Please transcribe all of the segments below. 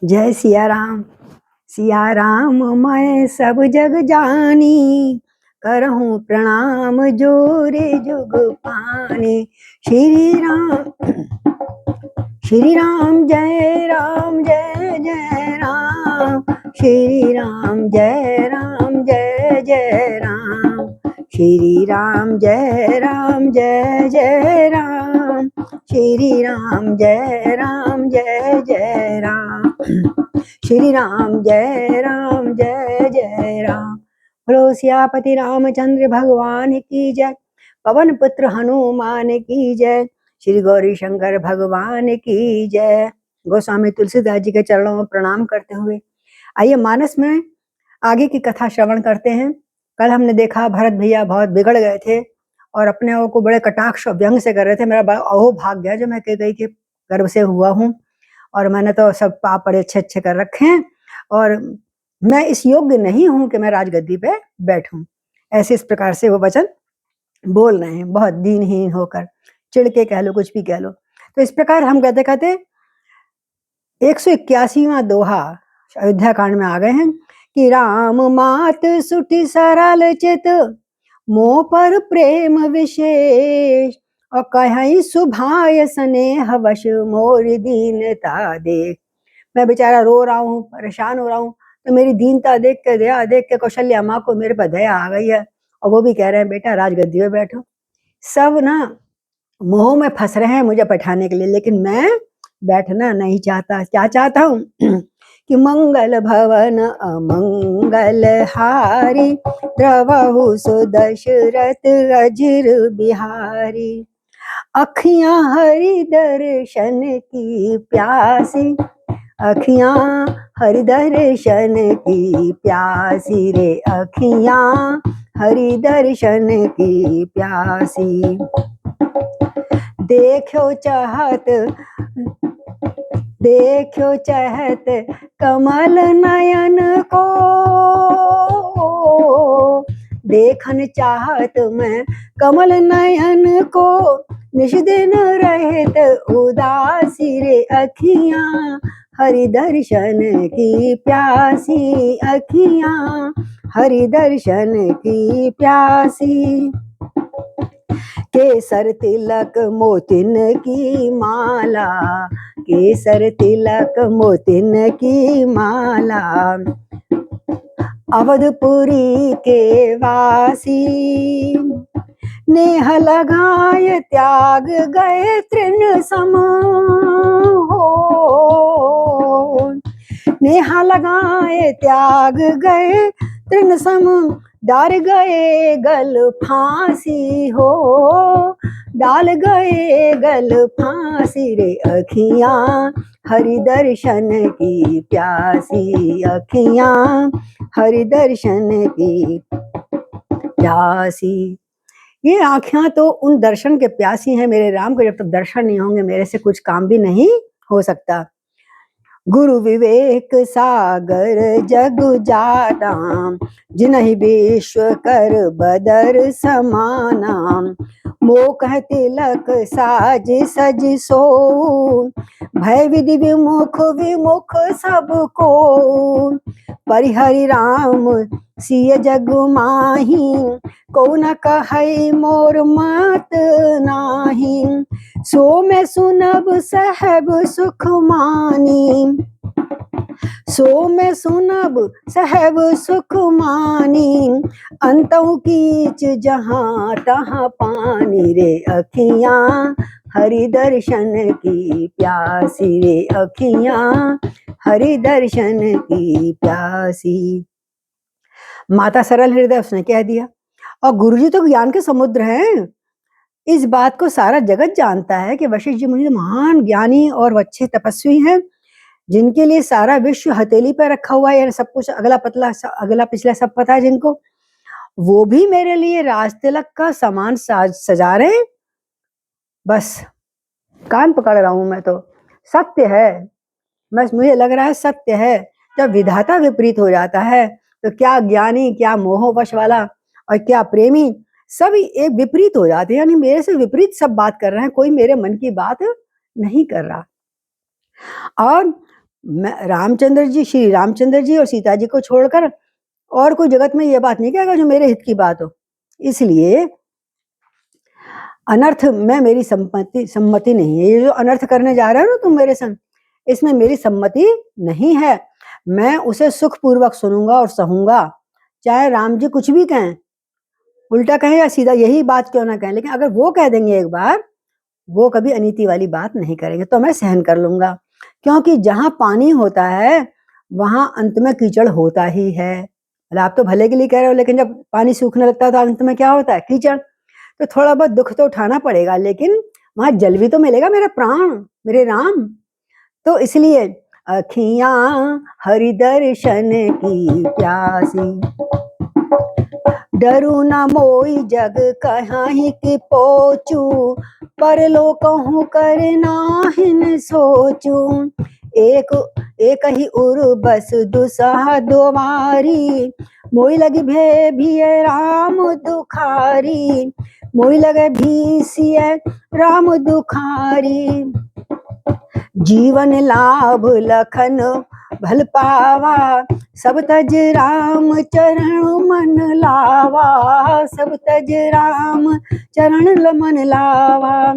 जय सिया राम मैं सब जग जानी, करहूँ प्रणाम जोरे जुग पानी। श्री राम जय जय राम, श्री राम जय जय राम, श्री राम जय जय राम, श्री राम जय जय राम, श्री राम जय जय राम। बोलो सियापति रामचंद्र भगवान की जय, पवन पुत्र हनुमान की जय, श्री गौरी शंकर भगवान की जय। गोस्वामी तुलसीदास जी के चरणों में प्रणाम करते हुए आइए मानस में आगे की कथा श्रवण करते हैं। कल हमने देखा भरत भैया बहुत बिगड़ गए थे और अपने आप को बड़े कटाक्ष और व्यंग से कर रहे थे। मेरा बड़ा अहोभाग्य है जो मैं कह गई के गर्भ से हुआ हूँ और मैंने तो सब पाप बड़े अच्छे अच्छे कर रखे हैं और मैं इस योग्य नहीं हूं कि मैं राजगद्दी पे बैठूं। ऐसे इस प्रकार से वो वचन बोल रहे हैं, बहुत दीनहीन होकर, चिढ़ के कह लो, कुछ भी कह लो। तो इस प्रकार हम कहते कहते 181वां दोहा अयोध्या कांड में आ गए हैं कि राम मात सुटी सरल चित, मोह पर प्रेम विशेष, और कहीं सुभाय स्नेह वश मोर दीनता देख। मैं बेचारा रो रहा हूँ, परेशान हो रहा हूँ, तो मेरी दीनता देख के, दया देख के कौशल्या माँ को मेरे पर दया आ गई है और वो भी कह रहे हैं बेटा राजगद्दी में बैठो। सब ना मोह में फंस रहे हैं मुझे बैठाने के लिए, लेकिन मैं बैठना नहीं चाहता। क्या चाहता हूँ कि मंगल भवन अमंगल हारी, द्रवहु सुदशरथ अजिर बिहारी, अखियां हरि दर्शन की प्यासी, अखियां हरि दर्शन की प्यासी रे, अखियां हरि दर्शन की प्यासी। देखो चाहत कमल नयन को, देखन चाहत मैं कमल नयन को, निश दिन रहत उदासी रे, अखियां हरि दर्शन की प्यासी, अखियां हरि दर्शन की प्यासी। केसर तिलक मोतिन की माला, केसर तिलक मोतिन की माला, अवधपुरी के वासी, नेह लगाए त्याग गए तृण सम हो, नेहा लगाए त्याग गए तृण सम, डाल गए गल फांसी हो, डाल गए गल फांसी रे, अखियां हरि दर्शन की प्यासी, अखियां हरि दर्शन की प्यासी। ये आँखें तो उन दर्शन के प्यासी हैं मेरे राम को, जब तक दर्शन नहीं होंगे मेरे से कुछ काम भी नहीं हो सकता। गुरु विवेक सागर जग जाना, जिन्हि विश्व कर बदर समाना, मोह तिलक साज सज सो, भय विधि विमुख विमुख सबको, परिहरि राम सिय जग माही, को न कहै मोर मत नाही, सो मैं सुनब सहब सुख मानी, सो मैं सुनब सहब सुख मानी, अंतों कीच जहाँ तहाँ पानी रे, अखियां हरि दर्शन की प्यासी रे, अखियां हरि दर्शन की प्यासी। माता सरल हृदय उसने कह दिया, और गुरुजी तो ज्ञान के समुद्र हैं। इस बात को सारा जगत जानता है कि वशिष्ठ जी मुनि महान ज्ञानी और अच्छे तपस्वी हैं, जिनके लिए सारा विश्व हथेली पर रखा हुआ है, सब कुछ अगला पतला अगला पिछला सब पता है जिनको, वो भी मेरे लिए राज तिलक का सामान सजा रहे। बस कान पकड़ रहा हूं मैं, तो सत्य है, बस मुझे लग रहा है सत्य है। जब विधाता विपरीत हो जाता है तो क्या ज्ञानी, क्या मोहवश वाला और क्या प्रेमी, सभी एक विपरीत हो जाते हैं। यानी मेरे से विपरीत सब बात कर रहे हैं, कोई मेरे मन की बात नहीं कर रहा। और रामचंद्र जी, श्री रामचंद्र जी और सीता जी को छोड़कर और कोई जगत में ये बात नहीं कहेगा जो मेरे हित की बात हो। इसलिए अनर्थ में मेरी सम्मति नहीं है। ये जो अनर्थ करने जा रहे हो ना तुम मेरे संग, इसमें मेरी सम्मति नहीं है। मैं उसे सुखपूर्वक सुनूंगा और सहूंगा, चाहे राम जी कुछ भी कहें, उल्टा कहें या सीधा यही बात क्यों ना कहें, लेकिन अगर वो कह देंगे एक बार, वो कभी अनीति वाली बात नहीं करेंगे, तो मैं सहन कर लूंगा। क्योंकि जहां पानी होता है वहां अंत में कीचड़ होता ही है। आप तो भले के लिए कह रहे हो, लेकिन जब पानी सूखने लगता है तो अंत में क्या होता है? कीचड़। तो थोड़ा बहुत दुख तो उठाना पड़ेगा, लेकिन वहां जल भी तो मिलेगा, मेरा प्राण, मेरे राम। तो इसलिए अखियां हरि दर्शन की प्यासी, डरू न मोई जग कहीं कि पोचू, परलोकहु कर नाहिन सोचू। एक ही उर बस दुसह द्वारी, मोई लगी भे भी राम दुखारी, मोई लगे भीसिय राम दुखारी। जीवन लाभ लखन भल पावा, सब तज राम चरण मन लावा, सब तज राम चरण मन लावा।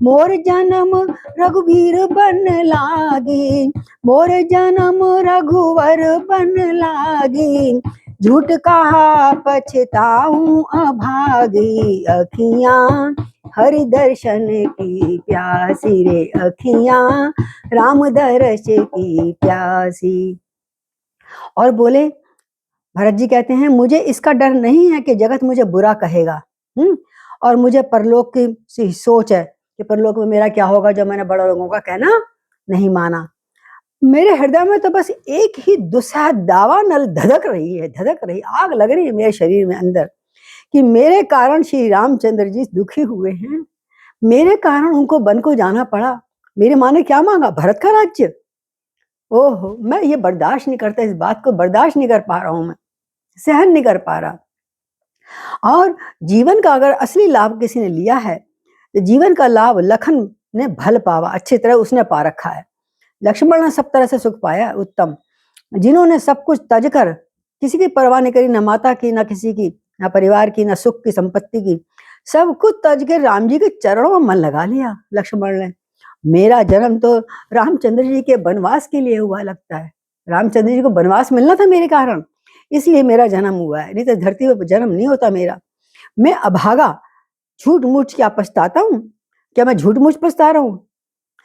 मोर जन्म रघुवीर बन लागी, मोर जन्म रघुवर बन लागी, झूठ कहा पछताऊं अभागी। अखियां हरि दर्शन की प्यासी रे, अखियां राम दर्श की प्यासी। और बोले, भरत जी कहते हैं, मुझे इसका डर नहीं है कि जगत मुझे बुरा कहेगा, और मुझे परलोक की सोच है कि परलोक में मेरा क्या होगा जब मैंने बड़े लोगों का कहना नहीं माना। मेरे हृदय में तो बस एक ही दुस्सह दावा नल धधक रही है, धधक रही, आग लग रही है मेरे शरीर में अंदर, कि मेरे कारण श्री रामचंद्र जी दुखी हुए हैं, मेरे कारण उनको वन को जाना पड़ा। मेरी माँ ने क्या मांगा? भरत का राज्य। ओहो, मैं ये बर्दाश्त नहीं करता, इस बात को बर्दाश्त नहीं कर पा रहा हूं, मैं सहन नहीं कर पा रहा। और जीवन का अगर असली लाभ किसी ने लिया है तो जीवन का लाभ लखन ने भल पावा, अच्छी तरह उसने पा रखा है। लक्ष्मण ने सब तरह से सुख पाया, उत्तम। जिन्होंने सब कुछ तज कर, किसी की परवाह नहीं करी, न माता की, न किसी की, न परिवार की, न सुख की, संपत्ति की, सब कुछ तज के राम जी के चरणों में मन लगा लिया लक्ष्मण ने। मेरा जन्म तो रामचंद्र जी के वनवास के लिए हुआ लगता है, रामचंद्र जी को वनवास मिलना था मेरे कारण, इसलिए मेरा जन्म हुआ है, नहीं तो धरती पर जन्म नहीं होता मेरा। मैं अभागा, झूठ मूठ क्या पछताता हूँ? क्या मैं झूठ मूठ पछता रहा हूँ?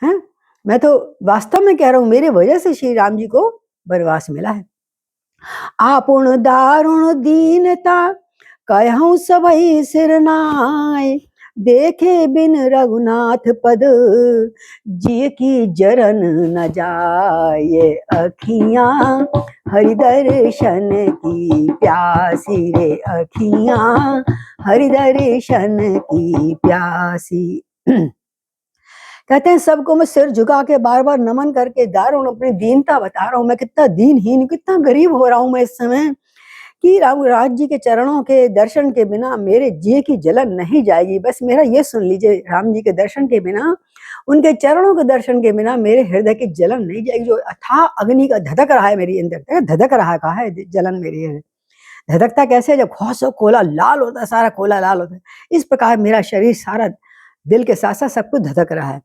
है, मैं तो वास्तव में कह रहा हूँ, मेरे वजह से श्री राम जी को वनवास मिला है। आपुण दारुण दीनता कहूँ सबई सिर नाय, देखे बिन रघुनाथ पद जी की जरन न जाए। अखियां हरि दर्शन की प्यासी रे, अखियां हरि दर्शन की प्यासी। कहते हैं सबको मैं सिर झुका के बार बार नमन करके दारुण अपनी दीनता बता रहा हूँ, मैं कितना दीनहीन, कितना गरीब हो रहा हूँ मैं इस समय, कि राम राज जी के चरणों के दर्शन के बिना मेरे जी की जलन नहीं जाएगी। बस मेरा ये सुन लीजिए, राम जी के दर्शन के बिना, उनके चरणों के दर्शन के बिना मेरे हृदय की जलन नहीं जाएगी। जो अथाह अग्नि का धधक रहा है मेरी अंदर, धधक रहा कहा है जलन मेरे हृदय, धधकता कैसे? जब घोसो कोला लाल होता है, सारा कोला लाल होता है, इस प्रकार मेरा शरीर सारा दिल के साथ साथ सब कुछ धधक रहा है।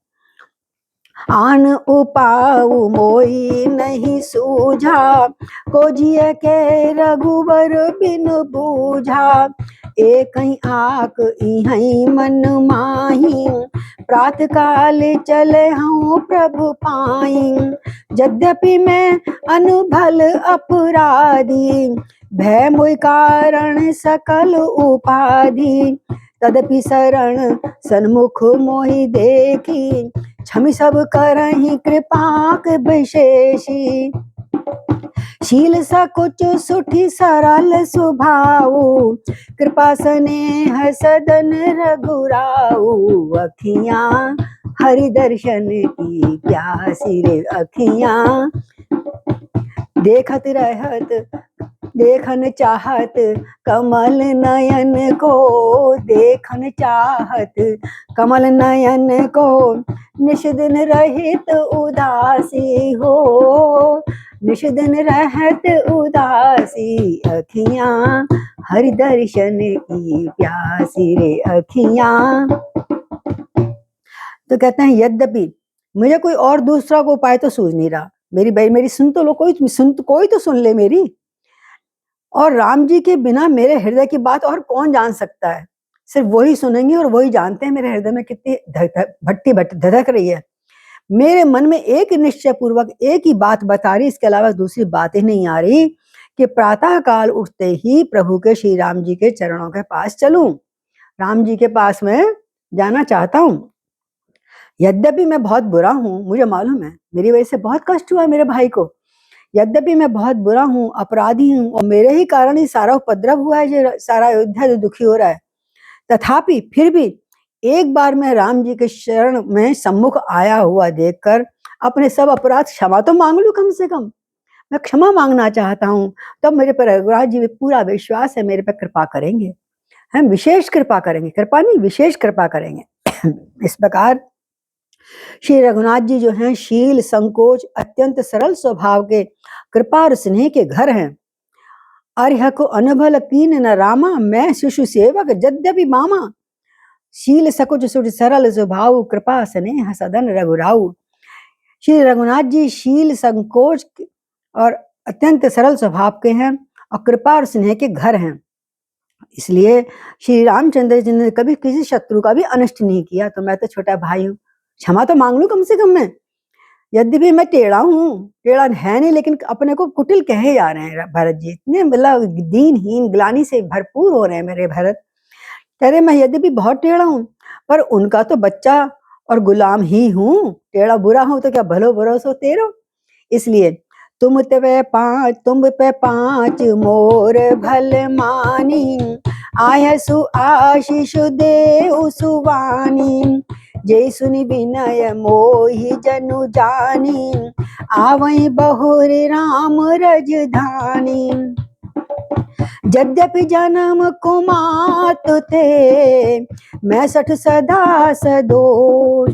आन उपाऊ मोई नहीं सूझा, को जिय के रघुवर बिन बूझा, एक ही आक इहई मन माही, प्रात काल चले हूँ प्रभु पाई। यद्यपि मैं अनुभल अपराधी, भय मोय कारण सकल उपाधि, तदपि शरण सन्मुख मोहि देखी, छमि सब करहि कृपा के विशेषी। शील सकुच सुठी सरल स्वभाव, कृपा स्नेह सदन रघुराऊ। अखियां हरि दर्शन की प्यासी रे, अखियां देखत रहत देखन चाहत कमल नयन को, देखन चाहत कमल नयन को, निश दिन रहित उदासी हो। निश दिन रहत उदासी, अखियां हरि दर्शन की प्यासी रे अखियां। तो कहते हैं यद्यपि मुझे कोई और दूसरा को उपाय तो सूझ नहीं रहा, मेरी सुन तो लो, कोई तो सुन ले मेरी। और राम जी के बिना मेरे हृदय की बात और कौन जान सकता है, सिर्फ वही सुनेंगे और वही जानते हैं मेरे हृदय में कितनी भट्टी धधक रही है। मेरे मन में एक निश्चय पूर्वक एक ही बात बता रही, इसके अलावा दूसरी बात ही नहीं आ रही कि प्रातः काल उठते ही प्रभु के श्री राम जी के चरणों के पास चलूं, राम जी के पास मैं जाना चाहता हूं। यद्यपि मैं बहुत बुरा हूं, मुझे मालूम है मेरी वजह से बहुत कष्ट हुआ मेरे भाई को, यद्यपि मैं बहुत बुरा हूं, अपराधी हूं, और मेरे ही कारण ही सारा उपद्रव हुआ है, जो सारा अयोध्या जो दुखी हो रहा है, तथापि फिर भी एक बार मैं राम जी के शरण में सम्मुख आया हुआ देखकर अपने सब अपराध क्षमा तो मांग लूं, कम से कम मैं क्षमा मांगना चाहता हूं। तब मेरे पर रघुराज जी में पूरा विश्वास है, मेरे पर कृपा करेंगे, हम विशेष कृपा करेंगे, कृपा नहीं विशेष कृपा करेंगे। इस प्रकार श्री रघुनाथ जी जो हैं शील संकोच अत्यंत सरल स्वभाव के, कृपा और स्नेह के घर हैं। अर्ह को अनुभल कीन न रामा, मैं शिशु सेवक यद्यपि मामा। शील सकुच सुच सरल स्वभाव, कृपा स्नेह सदन रघुराऊ। श्री रघुनाथ जी शील संकोच और अत्यंत सरल स्वभाव के हैं और कृपा और स्नेह के घर हैं, इसलिए श्री रामचंद्र जी ने कभी किसी शत्रु का भी अनिष्ट नहीं किया। तो मैं तो छोटा भाई हूँ, क्षमा तो मांग लूं कम से कम मैं, यद्यपि मैं टेढ़ा हूँ, टेढ़ा है नहीं, लेकिन अपने को कुटिल कहे जा रहे हैं भरत जी, इतने मतलब दीनहीन ग्लानि से भरपूर हो रहे हैं मेरे भरत। कह रहे मैं यद्यपि बहुत टेढ़ा हूँ, पर उनका तो बच्चा और गुलाम ही हूँ, टेढ़ा बुरा हूँ तो क्या भलो भरोसो तेरो। इसलिए तुम पे पांच मोर भल मानी, आयसु आशीष दे सुवानी। जय सुनि विनय मोहि जनु जानी, आवै बहुर राम रजधानी। यद्यपि जन्म कुमात थे, मैं सठ सदा सदोष।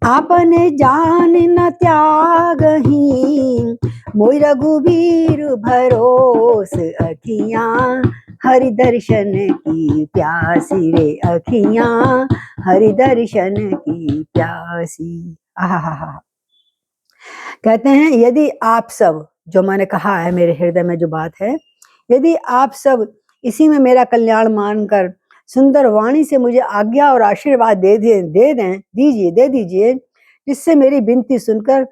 आपने जान न त्यागही, मोहि रघुबीर भरोस। अखियां हरि दर्शन की प्यासी रे अखियां, हरि दर्शन की प्यासी। आहा, कहते हैं यदि आप सब, जो मैंने कहा है मेरे हृदय में जो बात है, यदि आप सब इसी में मेरा कल्याण मानकर सुंदर वाणी से मुझे आज्ञा और आशीर्वाद दे दीजिए, जिससे मेरी विनती सुनकर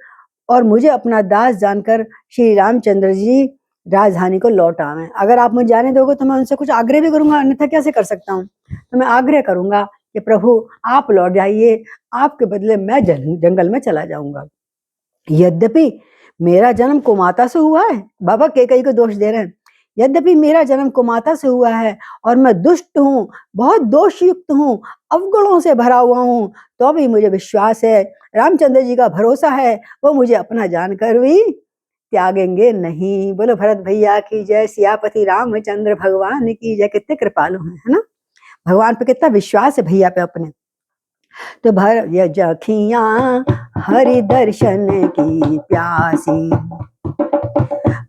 और मुझे अपना दास जानकर श्री रामचंद्र जी राजधानी को लौट आवें। अगर आप मुझे जाने दोगे तो मैं उनसे कुछ आग्रह भी करूंगा, अन्यथा कैसे कर सकता हूँ। तो मैं आग्रह करूंगा कि प्रभु आप लौट जाइए, आपके बदले मैं जंगल में चला जाऊंगा। यद्यपि मेरा जन्म कुमाता से हुआ है, बाबा कैकेयी को दोष दे रहे हैं, यद्यपि मेरा जन्म कुमाता से हुआ है और मैं दुष्ट हूँ, बहुत दोषयुक्त हूँ, अवगुणों से भरा हुआ हूँ, तो भी मुझे विश्वास है, रामचंद्र जी का भरोसा है, वो मुझे अपना जानकर भी त्यागेंगे नहीं। बोलो भरत भैया की जय, सियापति रामचंद्र भगवान की जय। कितने कृपालु हैं, है ना, भगवान पे कितना विश्वास है भैया पे अपने। तो भर जखियां हरि दर्शन की प्यासी,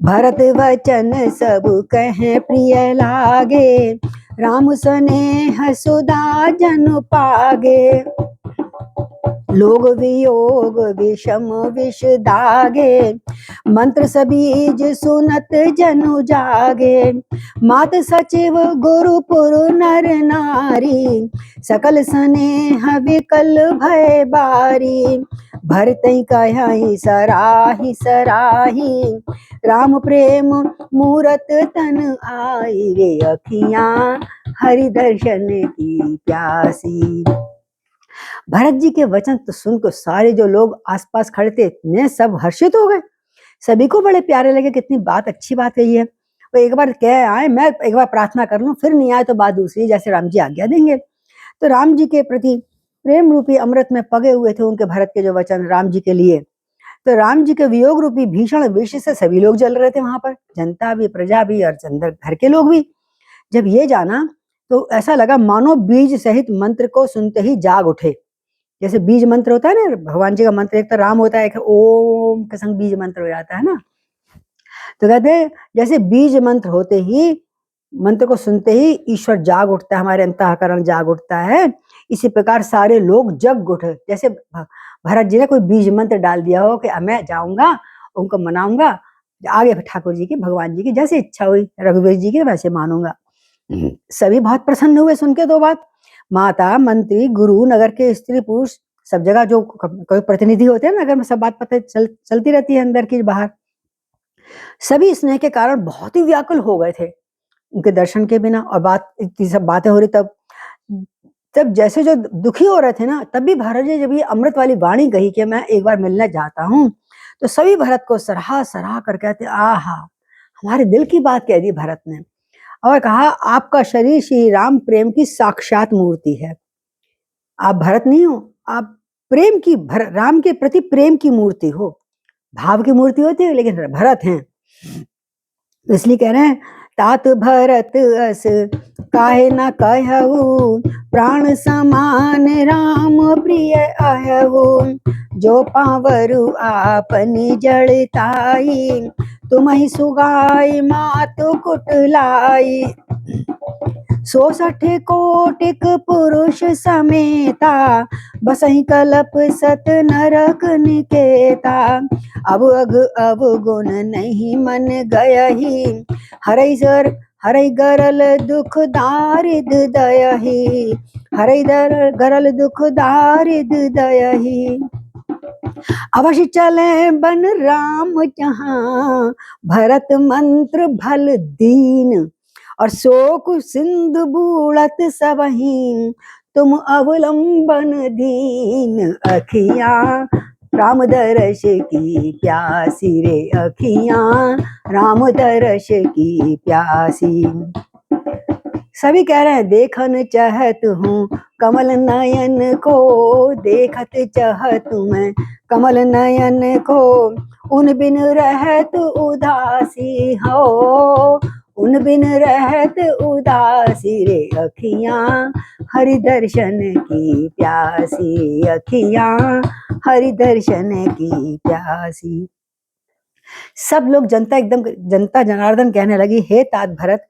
भरत वचन सब कहे प्रिय लागे, राम स्नेह सुधा जन पागे। लोग वियोग विषम विष दागे, मंत्र सबीज सुनत जनु जागे। मात सचिव गुरु पुर नर नारी, सकल स्नेह विकल भय बारी। भरतई कहि सराही सराही, राम प्रेम मूरत तन आई रे अखियां हरि दर्शन की प्यासी। भरत जी के वचन तो सुनकर सारे जो लोग आसपास खड़े थे ने सब हर्षित हो गए, सभी को बड़े प्यारे लगे, कितनी बात अच्छी बात कही है। वो एक बार कह आए, मैं एक बार प्रार्थना कर लूं, फिर नहीं आए तो बात दूसरी, जैसे राम जी आज्ञा देंगे। तो राम जी के प्रति प्रेम रूपी अमृत में पगे हुए थे उनके भरत के जो वचन राम जी के लिए। तो राम जी के वियोग रूपी भीषण विष से सभी लोग जल रहे थे वहां पर, जनता भी, प्रजा भी और घर के लोग भी। जब ये जाना तो ऐसा लगा मानो बीज सहित मंत्र को सुनते ही जाग उठे, जैसे बीज मंत्र होता है ना, भगवान जी का मंत्र एक तो राम होता है, एक ओम के संग बीज मंत्र हो जाता है ना। तो कहते हैं जैसे बीज मंत्र होते ही, मंत्र को सुनते ही ईश्वर जाग उठता है, हमारे अंतःकरण जाग उठता है। इसी प्रकार सारे लोग जग उठे। जैसे भरत जी ने कोई बीज मंत्र डाल दिया हो कि मैं जाऊंगा, उनको मनाऊंगा, आगे ठाकुर जी की, भगवान जी की जैसे इच्छा हुई, रघुवीर जी की वैसे मानूंगा। सभी बहुत प्रसन्न हुए सुन के। दो बात, माता, मंत्री, गुरु, नगर के स्त्री पुरुष, सब जगह जो कोई प्रतिनिधि होते हैं ना, अगर सब बात पता चलती रहती है अंदर की बाहर, सभी स्नेह के कारण बहुत ही व्याकुल हो गए थे उनके दर्शन के बिना। और बात इतनी सब बातें हो रही, तब तब जैसे जो दुखी हो रहे थे ना, तब भी भरत जी जब ये अमृत वाली वाणी कही कि मैं एक बार मिलना चाहता हूँ, तो सभी भरत को सराहा सराहा कर कहते, आहा, हमारे दिल की बात कह दी भरत ने। और कहा, आपका शरीर श्री राम प्रेम की साक्षात मूर्ति है। आप भरत नहीं हो, आप प्रेम की, राम के प्रति प्रेम की मूर्ति हो। भाव की मूर्ति होती है, लेकिन भरत हैं, तो इसलिए कह रहे हैं, तात भरत अस काहे न कहऊ, प्राण समान राम प्रिय अहऊ, जो पावरु आपनी जड़ताई, तुम्हि सुगाई मातु कुटलाई, 66 कोटिक पुरुष समेता, बसहि कलप सत नरक निकेता, अब अग अवगुण नहीं मन गयहि, हरै गरल दुख दारिद दयहि, हरै गरल दुख दारिद दयहि, अवश्य चले बन राम जहाँ, भरत मंत्र भल दीन, और शोक सिंधु बूढ़त सबहीं, तुम अवलंबन दीन, अखियां राम दर्श की प्यासी रे, अखियां राम दर्श की प्यासी। सभी कह रहे हैं, देखन चाहत हूँ कमल नयन को, देखत चाहत मैं कमल नयन को, उन बिन रहत उदासी हो, उन बिन रहत उदासी रे, अखियां हरि दर्शन की प्यासी, अखियां हरि दर्शन की प्यासी। सब लोग, जनता एकदम, जनता जनार्दन कहने लगी, हे तात भरत,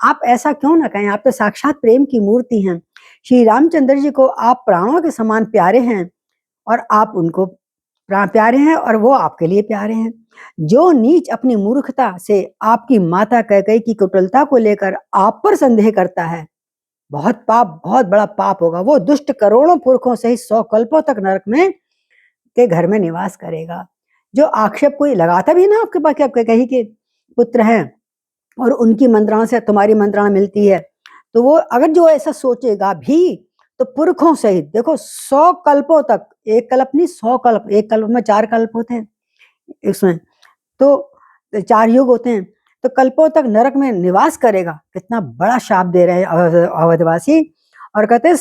आप ऐसा क्यों ना कहें, आप तो साक्षात प्रेम की मूर्ति हैं। श्री रामचंद्र जी को आप प्राणों के समान प्यारे हैं, और आप उनको प्यारे हैं, और वो आपके लिए प्यारे हैं। जो नीच अपनी मूर्खता से आपकी माता कैकेयी की कुटिलता को लेकर आप पर संदेह करता है, बहुत पाप, बहुत बड़ा पाप होगा। वो दुष्ट करोड़ों पुरखों से ही 100 कल्पों तक नरक में के घर में निवास करेगा। जो आक्षेप कोई लगाता भी ना आपके पास, आपके कहीं के पुत्र हैं और उनकी मंत्रणा से तुम्हारी मंत्रणा मिलती है, तो वो अगर जो ऐसा सोचेगा भी, तो पुरखों सहित देखो 100 कल्पों तक, एक कल्प नहीं 100 कल्प, एक कल्प में 4 कल्प होते हैं इसमें, तो 4 युग होते हैं, तो कल्पों तक नरक में निवास करेगा। कितना बड़ा शाप दे रहे हैं अवधवासी। और कहते हैं,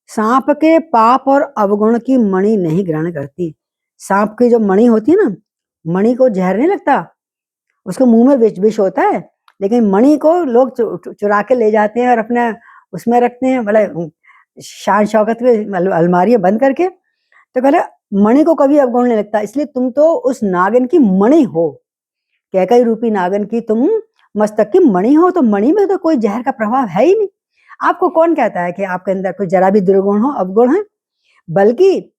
सांप के पाप और अवगुण की मणि नहीं ग्रहण करती। सांप की जो मणि होती है ना, मणि को जहर नहीं लगता, उसके मुंह में विष होता है, लेकिन मणि को लोग चुरा के ले जाते हैं और अपने उसमें रखते हैं, मतलब शान शौकत में अलमारियां बंद करके। तो कहले मणि को कभी अवगुण नहीं लगता, इसलिए तुम तो उस नागिन की मणि हो, कैकेयी रूपी नागिन की तुम मस्तक की मणि हो, तो मणि में तो कोई जहर का प्रभाव है ही नहीं। आपको कौन कहता है कि आपके अंदर कोई जरा भी दुर्गुण हो, अवगुण है? बल्कि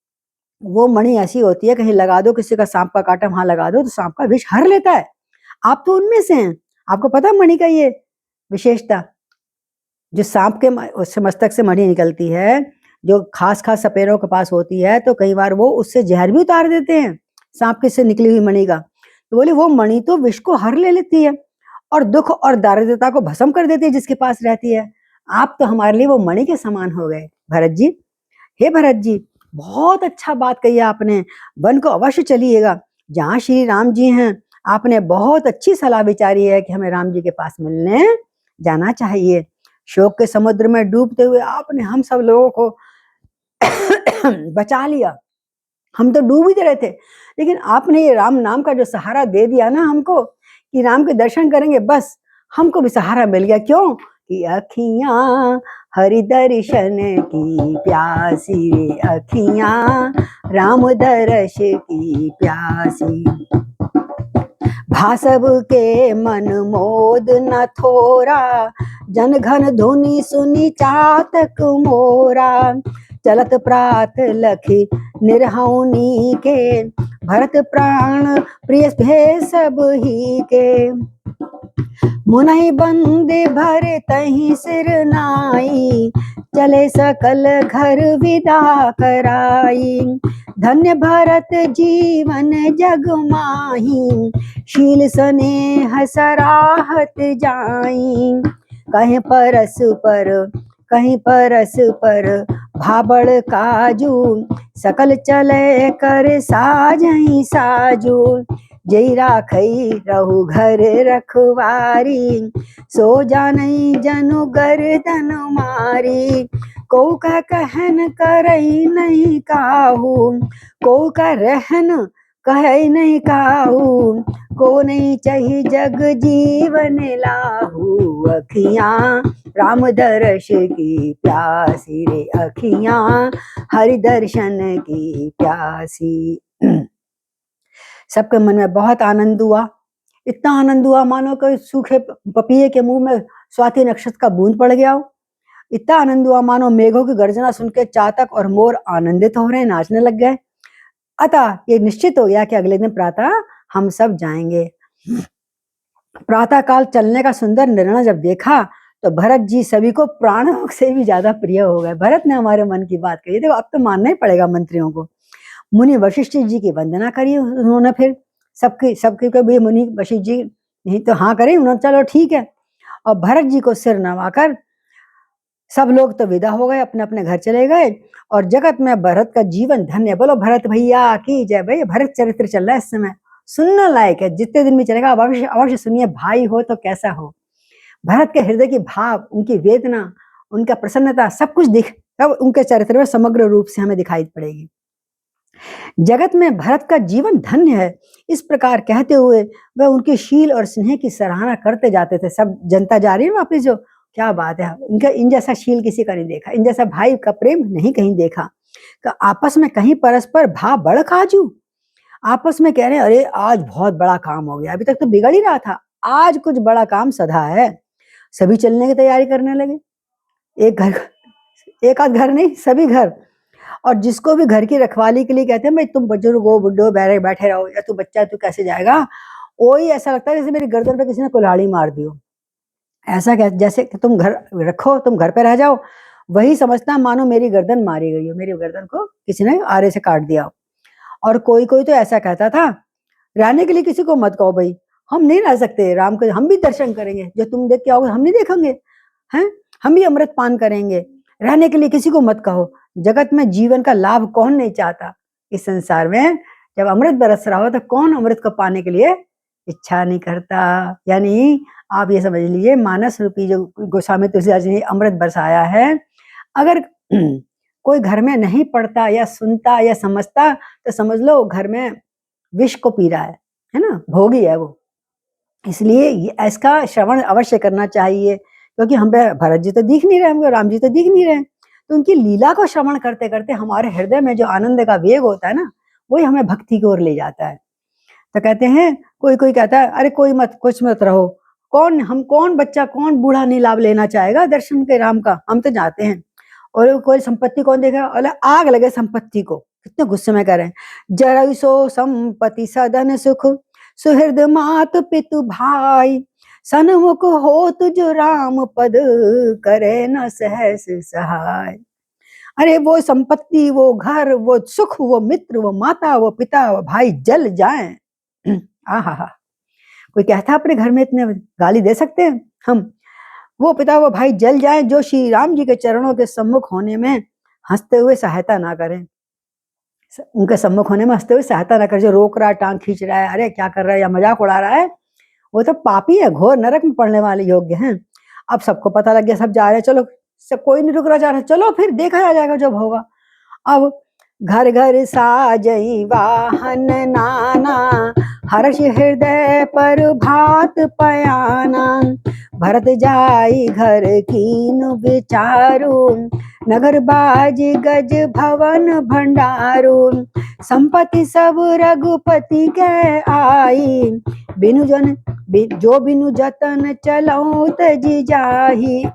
वो मणि ऐसी होती है, कहीं लगा दो, किसी का सांप का काटा वहां लगा दो, तो सांप का विष हर लेता है। आप तो उनमें से हैं। आपको पता है मणि का ये विशेषता, जो सांप के उससे मस्तक से मणि निकलती है, जो खास सपेरों के पास होती है, तो कई बार वो उससे जहर भी उतार देते हैं सांप के से निकली हुई मणि का। तो बोले वो मणि तो विष को हर ले लेती है और दुख और दारिद्रता को भस्म कर देती है जिसके पास रहती है। आप तो हमारे लिए वो मणि के समान हो गए भरत जी। हे भरत जी, बहुत अच्छा बात कही आपने, वन को अवश्य चलिएगा, जहाँ श्री राम जी हैं। आपने बहुत अच्छी सलाह विचारी है कि हमें राम जी के पास मिलने जाना चाहिए। शोक के समुद्र में डूबते हुए आपने हम सब लोगों को बचा लिया। हम तो डूब ही रहे थे, लेकिन आपने ये राम नाम का जो सहारा दे दिया ना हमको, कि राम के दर्शन करेंगे, बस हमको भी सहारा मिल गया। क्यों? कि अखियां हरि दर्शन की प्यासी रे अखियां, राम दर्श की प्यासी। भासव के मन मोद न थोरा, जन घन धुनि सुनि चातक मोरा। चलत प्रात लखी निरहौनी के, भरत प्राण प्रिय भे सब ही के। मुनहि बंदे भरे तहि सिर नाई, चले सकल घर विदा कराई। धन्य भरत जीवन जग माही, शील स्नेह सराहत जाई। कहीं परस पर भाबड़ काजू, सकल चले कर साजहि साजू। जय राखई रहु घर रखवारी, सो जानई जनु गर्दन मारी। को का कहन करई नहीं काहू, को का रहन कहई नहीं काहू। को नहीं चाहिए जग जीवन लाहू, अखियां राम दर्श की प्यासी रे अखियां, हरि दर्शन की प्यासी। सबके मन में बहुत आनंद हुआ, इतना आनंद हुआ मानो कोई सूखे पपीहे के मुंह में स्वाति नक्षत्र का बूंद पड़ गया हो। इतना आनंद हुआ मानो मेघों की गर्जना सुन के चातक और मोर आनंदित हो रहे हैं, नाचने लग गए। अतः ये निश्चित हो गया कि अगले दिन प्रातः हम सब जाएंगे। प्रातः काल चलने का सुंदर निर्णय जब देखा तो भरत जी सभी को प्राणों से भी ज्यादा प्रिय हो गए। भरत ने हमारे मन की बात कही, देखो अब तो मानना ही पड़ेगा मंत्रियों को। मुनि वशिष्ठ जी की वंदना करी उन्होंने, फिर सबके को भी मुनि वशिष्ठ जी नहीं तो हाँ करे उन्होंने, चलो ठीक है। और भरत जी को सिर नवाकर सब लोग तो विदा हो गए, अपने अपने घर चले गए। और जगत में भरत का जीवन धन्य, बोलो भरत भैया की जय। भाई भरत चरित्र चल रहा है इस समय, सुनना लायक है, जितने दिन भी चलेगा अवश्य अवश्य सुनिए। भाई हो तो कैसा हो, भरत के हृदय की भाव, उनकी वेदना, उनका प्रसन्नता, सब कुछ दिख तब उनके चरित्र में समग्र रूप से हमें दिखाई पड़ेगी। जगत में भरत का जीवन धन्य है, इस प्रकार कहते हुए वह उनके शील और स्नेह की सराहना करते जाते थे। सब जनता जा रही है वापिस, जो क्या बात है, इनका इन जैसा शील किसी का नहीं देखा, इन जैसा भाई का प्रेम नहीं कहीं देखा। तो आपस में कहीं परस्पर भा बड़ काजू, आपस में कह रहे हैं अरे आज बहुत बड़ा काम हो गया, अभी तक तो बिगड़ ही रहा था, आज कुछ बड़ा काम सधा है। सभी चलने की तैयारी करने लगे। एक आध घर नहीं, सभी घर। और जिसको भी घर की रखवाली के लिए कहते हैं भाई तुम बुजुर्ग हो, बुड्ढो बैठे रहो, या तू बच्चा तू कैसे जाएगा, वही ऐसा लगता है जैसे मेरी गर्दन पे किसी ने कुल्हाड़ी मार दी हो। ऐसा क्या, जैसे कि तुम घर रखो, तुम घर पे रह जाओ, वही समझता मानो मेरी गर्दन मारी गई हो, मेरी गर्दन को किसी ने आरे से काट दिया हो। और कोई कोई तो ऐसा कहता था, रहने के लिए किसी को मत कहो भाई, हम नहीं रह सकते राम के, हम भी दर्शन करेंगे, जो तुम देख के आओगे हम नहीं देखेंगे, हैं हम भी अमृत पान करेंगे, रहने के लिए किसी को मत कहो। जगत में जीवन का लाभ कौन नहीं चाहता, इस संसार में जब अमृत बरस रहा हो तो कौन अमृत को पाने के लिए इच्छा नहीं करता। यानी आप ये समझ लीजिए, मानस रूपी जो गोस्वामी तुलसीदास जी ने अमृत बरसाया है, अगर कोई घर में नहीं पढ़ता या सुनता या समझता तो समझ लो घर में विष को पी रहा है ना, भोगी है वो। इसलिए इसका श्रवण अवश्य करना चाहिए, क्योंकि हम भरत जी तो दिख नहीं रहे, हमको राम जी तो दिख नहीं रहे, तो उनकी लीला को श्रवण करते करते हमारे हृदय में जो आनंद का वेग होता है ना, वही हमें भक्ति की ओर ले जाता है। तो कहते हैं, कोई कोई कहता है अरे कोई मत, कुछ मत रहो, कौन बच्चा कौन बूढ़ा नहीं लाभ लेना चाहेगा दर्शन के राम का, हम तो जाते हैं। और कोई संपत्ति कौन देखेगा, अरे आग लगे संपत्ति को, कितने गुस्से में करें। जरई सो संपत्ति सदन सुख, सुहृद मात पितु भाई, सन्मुख हो तुझ राम पद, करे न सहस सहाय। अरे वो संपत्ति, वो घर, वो सुख, वो मित्र, वो माता, वो पिता, वो भाई जल जाए। आहा, कोई कहता अपने घर में इतने गाली दे सकते हैं हम, वो पिता वो भाई जल जाए जो श्री राम जी के चरणों के सम्मुख होने में हंसते हुए सहायता ना करें, उनके सम्मुख होने में हंसते हुए सहायता ना करें। जो रोक रहा है, टांग खींच रहा है, अरे क्या कर रहा है, या मजाक उड़ा रहा है, वो तो पापी है, घोर नरक में पड़ने वाले योग्य हैं। अब सबको पता लग गया, सब जा रहे हैं, चलो सब, कोई नहीं रुक रहा, जा रहा है, चलो फिर देखा जाएगा जब होगा। अब घर घर साजई वाहन नाना, हर्ष हृदय पर भात पयाना, भरत जाई घर कीन विचारू, नगर बाज गज भवन भंडारू, संपत्ति सब रघुपति के आई, बिनु जन जो बिनु जतन चलऊ तजी जाही,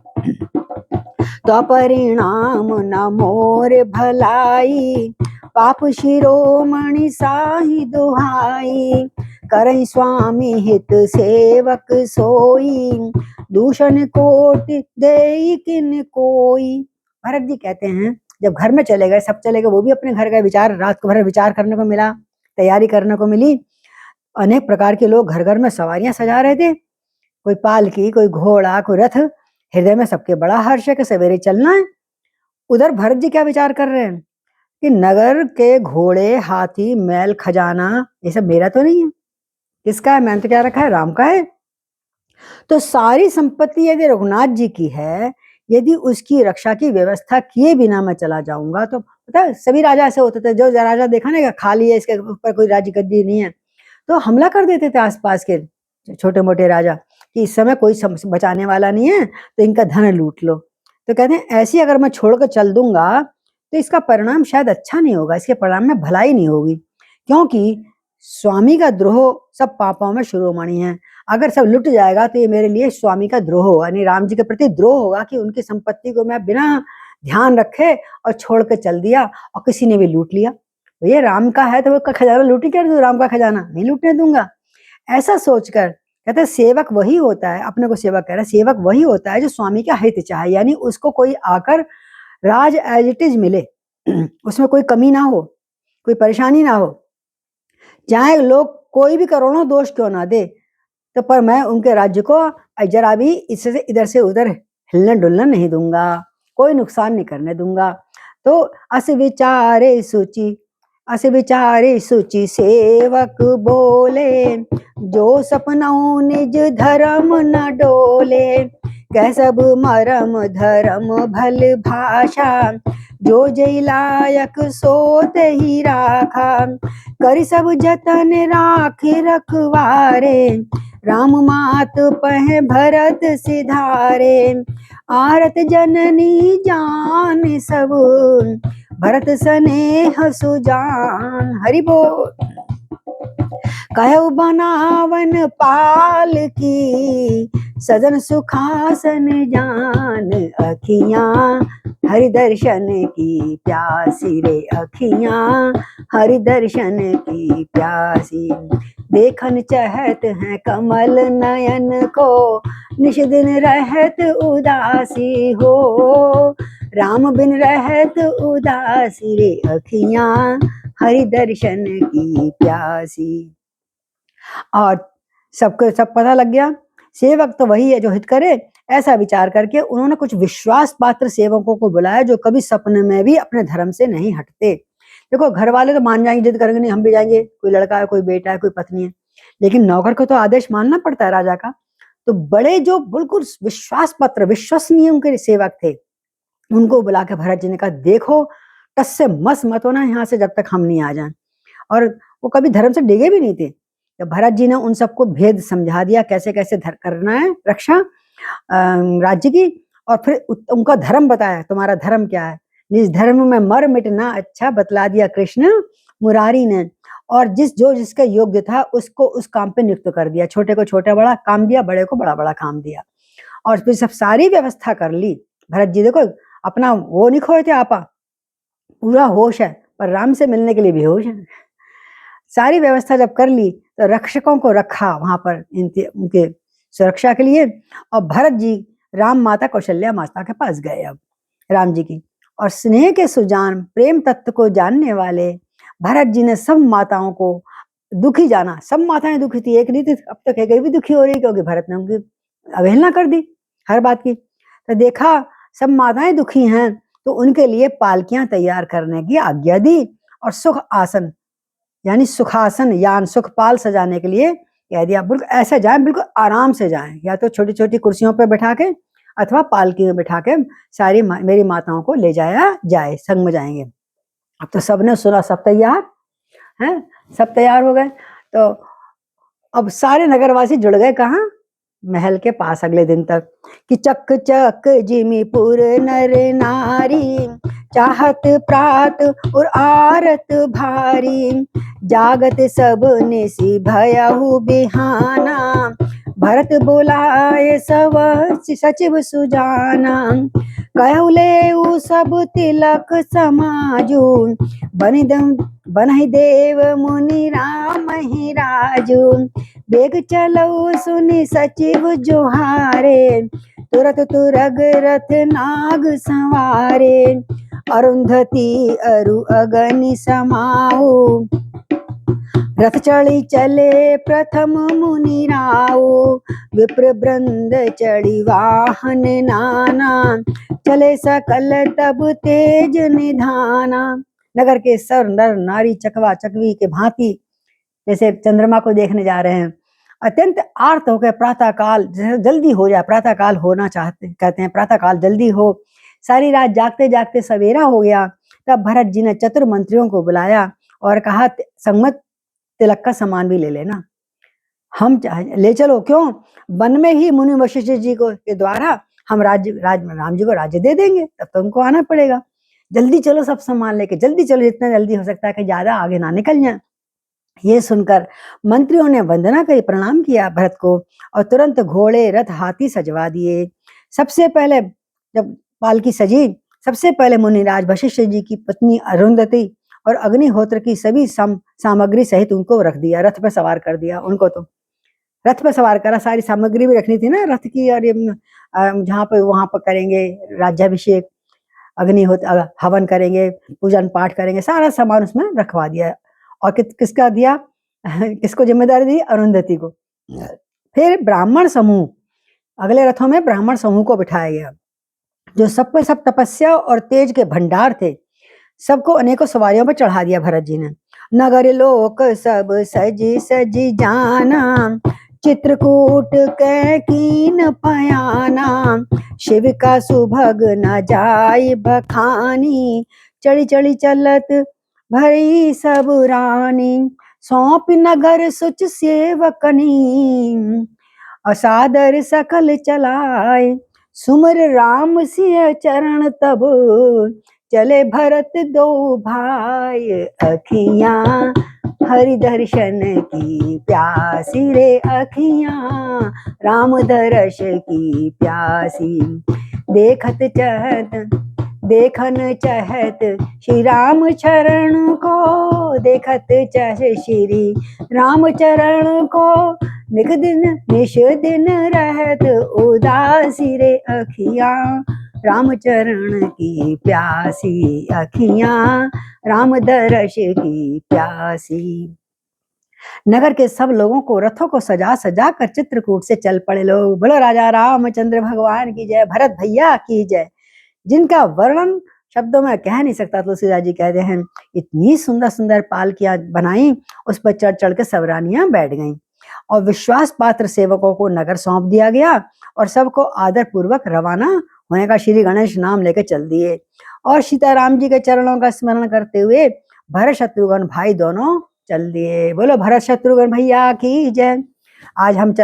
तो परिणाम न मोर भलाई, पाप शिरोमणि साहि दुहाई, करई स्वामी हित सेवक सोई, दूषण कोटि देई किन कोई। भरत जी कहते हैं जब घर में चले गए, सब चले गए, वो भी अपने घर का विचार, रात को भर विचार करने को मिला, तैयारी करने को मिली। अनेक प्रकार के लोग घर घर में सवारियां सजा रहे थे, कोई पालकी, कोई घोड़ा, कोई रथ। हृदय में सबके बड़ा हर्ष है कि सवेरे चलना है। उधर भरत जी क्या विचार कर रहे हैं कि नगर के घोड़े, हाथी, मैल, खजाना, ये सब मेरा तो नहीं है, किसका है? मैंने तो क्या रखा है? राम का है। तो सारी संपत्ति यदि रघुनाथ जी की है, यदि उसकी रक्षा की व्यवस्था किए बिना मैं चला जाऊंगा, तो पता है सभी राजा ऐसे होते थे, जो राजा देखा ना खाली है, इसके ऊपर कोई राज्य गद्दी नहीं है, तो हमला कर देते थे आसपास के छोटे मोटे राजा कि इस समय कोई बचाने वाला नहीं है, तो इनका धन लूट लो। तो कहते हैं ऐसी अगर मैं छोड़कर चल दूंगा तो इसका परिणाम शायद अच्छा नहीं होगा, इसके परिणाम में भलाई नहीं होगी, क्योंकि स्वामी का द्रोह सब पापों में शिरोमणि है। अगर सब लुट जाएगा तो ये मेरे लिए स्वामी का द्रोह होगा, यानी राम जी के प्रति द्रोह होगा कि उनकी संपत्ति को मैं बिना ध्यान रखे और छोड़ के चल दिया और किसी ने भी लूट लिया। तो ये राम का है तो उसका खजाना लूटी कर दूं? राम का खजाना नहीं लूटने दूंगा। ऐसा सोचकर कहते हैं सेवक वही होता है, अपने को सेवक कह रहा है, सेवक वही होता है जो स्वामी का हित चाहे, यानी उसको कोई आकर राज एज इट इज मिले, उसमें कोई कमी ना हो, कोई परेशानी ना हो, चाहे लोग कोई भी करोड़ों दोष क्यों ना दे, तो पर मैं उनके राज्य को जरा भी इससे इधर से उधर हिलने डुलने नहीं दूंगा, कोई नुकसान नहीं करने दूंगा। तो अस विचारे सूची सेवक बोले, जो सपनों निज धर्म न डोले, कह सब मरम धर्म भल भाषा, जो जय लायक सोत ही राखा, करि सब जतन राख रखवारे, राम मात पह भरत सिधारे, आरत जननी जान सब, भरत स्नेह सुजान। हरि बोल। कहु बनावन पाल की, सदन सुखासन जान, अखियां हरि दर्शन की प्यासी रे, अखियां हरि दर्शन की प्यासी, देखन चाहत हैं कमल नयन को, निश दिन रहत उदासी हो, राम बिन रहत उदासी रे, अखियां हरि दर्शन की प्यासी। और सबको सब पता लग गया सेवक तो वही है जो हित करे। ऐसा विचार करके उन्होंने कुछ विश्वास पात्र सेवकों को बुलाया जो कभी सपने में भी अपने धर्म से नहीं हटते। देखो घर वाले तो मान जाएंगे, जिद करेंगे नहीं हम भी जाएंगे, कोई लड़का है, कोई बेटा है, कोई पत्नी है, लेकिन नौकर को तो आदेश मानना पड़ता है राजा का। तो बड़े जो बिल्कुल विश्वास पात्र विश्वसनीय उनके सेवक थे, उनको बुला के भरत जी ने कहा देखो टस से मस मत होना यहाँ से जब तक हम नहीं आ जाएं। और वो कभी धर्म से डिगे भी नहीं थे। तो भरत जी ने उन सबको भेद समझा दिया, कैसे कैसे करना है रक्षा राज्य की, और फिर उनका धर्म बताया, तुम्हारा धर्म क्या है, निज धर्म में मर मिटना अच्छा बतला दिया कृष्ण मुरारी ने। और जिसका योग्य था उसको उस काम पे नियुक्त कर दिया, छोटे को छोटा बड़ा काम दिया, बड़े को बड़ा बड़ा काम दिया। और फिर सब सारी व्यवस्था कर ली। भरत जी देखो अपना वो नहीं खोए थे, आपा पूरा होश है, पर राम से मिलने के लिए बेहोश है। सारी व्यवस्था जब कर ली तो रक्षकों को रखा वहां पर उनके सुरक्षा के लिए। और भरत जी राम माता कौशल्या माता के पास गए अब राम जी की, और स्नेह के सुजान प्रेम तत्व को जानने वाले भरत जी ने सब माताओं को दुखी जाना। सब माताएं दुखी थी, एक नहीं थी, अब तक एक भी दुखी हो रही, क्योंकि भरत ने उनकी अवहेलना कर दी हर बात की। तो देखा सब माताएं दुखी हैं, तो उनके लिए पालकियां तैयार करने की आज्ञा दी, और सुख आसन यानी सुखासन यान सुखपाल सजाने के लिए कह दिया। बिल्कुल ऐसे जाएं, बिल्कुल आराम से जाएं, या तो छोटी छोटी कुर्सियों पर बैठा के अथवा पालकी में बैठा के सारी मेरी माताओं को ले जाया जाए, संग में जाएंगे। अब तो सबने सुना, सब तैयार हैं, सब तैयार हो गए। तो अब सारे नगरवासी जुड़ गए कहाँ? महल के पास अगले दिन तक कि चक चक जिमीपुर नर नारी, चाहत प्रात और आरत भारी, जागत सब निसी भयहु बिहाना, भरत बोलाए सब सचिव सुजाना, कहु लेउ सब तिलक समाजू, बनहि देव मुनि राम ही राजू, बेग चलो सुनि सचिव जोहारे, तुरत तुरग रथ नाग संवारे, अरुंधति अरु अगनि समाऊ, रथ चढ़ी चले प्रथम मुनि राऊ, विप्र वृंद चढ़ी वाहन नाना, चले सकल तब तेज निधाना। नगर के सर नर नारी चकवा चकवी के भांति जैसे चंद्रमा को देखने जा रहे हैं, अत्यंत आर्त हो गए। प्रातः काल जल्दी हो जाए, प्रातः काल होना चाहते कहते हैं, प्रातः काल जल्दी हो। सारी रात जागते जागते सवेरा हो गया। तब भरत जी ने चतुर मंत्रियों को बुलाया और कहा, संगमत तिलक का सामान भी ले लेना, हम ले चलो। क्यों? वन में ही मुनि वशिष्ठ जी को के द्वारा हम राम जी को राज्य दे देंगे, तब तो उनको आना पड़ेगा। जल्दी चलो, सब सामान लेके जल्दी चलो, जितना जल्दी हो सकता है कि ज्यादा आगे ना निकल जाए। ये सुनकर मंत्रियों ने वंदना करी, प्रणाम किया भरत को और तुरंत घोड़े रथ हाथी सजवा दिए। सबसे पहले जब पालकी सजी, सबसे पहले मुनिराज वशिष्ठ जी की पत्नी अरुंधति और अग्निहोत्र की सभी सामग्री सहित उनको रख दिया, रथ पे सवार कर दिया। उनको तो रथ पे सवार करा, सारी सामग्री भी रखनी थी ना रथ की, और जहाँ पे वहां पर करेंगे राज्याभिषेक, अग्निहोत्र हवन करेंगे, पूजन पाठ करेंगे, सारा सामान उसमें रखवा दिया। और किसका दिया किसको जिम्मेदारी दी? अरुंधति को। फिर ब्राह्मण समूह, अगले रथों में ब्राह्मण समूह को बिठाया गया, जो सब पे सब तपस्या और तेज के भंडार थे। सबको अनेकों सवारियों पर चढ़ा दिया भरत जी ने। नगर लोक सब सजी सजी जाना, चित्रकूट के कीन पयाना, शिव का सुभग न जाय बखानी, चढ़ी चढ़ी चलत भरी सब रानी, सौंप नगर सुच सेवकनी, असादर सकल चलाए, सुमर राम सिय चरण तब, चले भरत दो भाई, अखियां हरि दर्शन की प्यासी रे, अखियां राम दर्श की प्यासी, देखन चहत श्री राम चरण को, देखत चह श्री राम चरण को, निश दिन रहत उदासी रे, अखियां राम चरण की प्यासी, अखियां राम दर्श की प्यासी। नगर के सब लोगों को रथों को सजा सजा कर चित्रकूट से चल पड़े लोग। बोलो राजा रामचंद्र भगवान की जय, भरत भैया की जय, जिनका वर्णन शब्दों में कह नहीं सकता। तुलसीदास जी कहते हैं, इतनी सुंदर सुंदर पालकियां बनाई, उस पर चढ़ चढ़ के सब रानियां बैठ गईं और विश्वास पात्र सेवकों को नगर सौंप दिया गया और सबको आदर पूर्वक रवाना होने का श्री गणेश नाम लेकर चल दिए। और सीताराम जी के चरणों का स्मरण करते हुए भरत शत्रुघ्न भाई दोनों चल दिए। बोलो भरत शत्रुघ्न भैया की जय। आज हम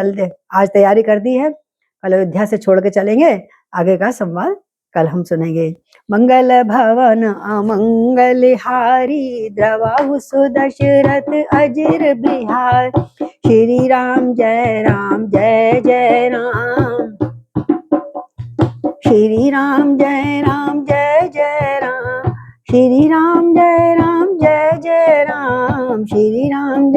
आज तैयारी कर दी है, कल अयोध्या से छोड़ के चलेंगे, आगे का संवाद कल हम सुनेंगे। मंगल भवन अमंगल हारी, द्रवाहु सुदशरथ अजिर बिहार, श्री राम जय जय राम, श्री राम जय जय राम, श्री राम जय जय राम, श्री राम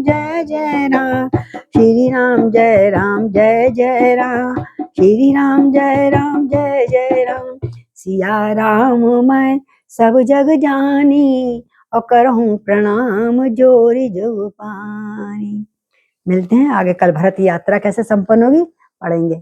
जय जय राम, श्री राम जय जय राम, श्री राम जय राम। सिया राम मैं सब जग जानी, और करहूं प्रणाम जोरी जो पानी। मिलते हैं आगे, कल भरत यात्रा कैसे संपन्न होगी पढ़ेंगे।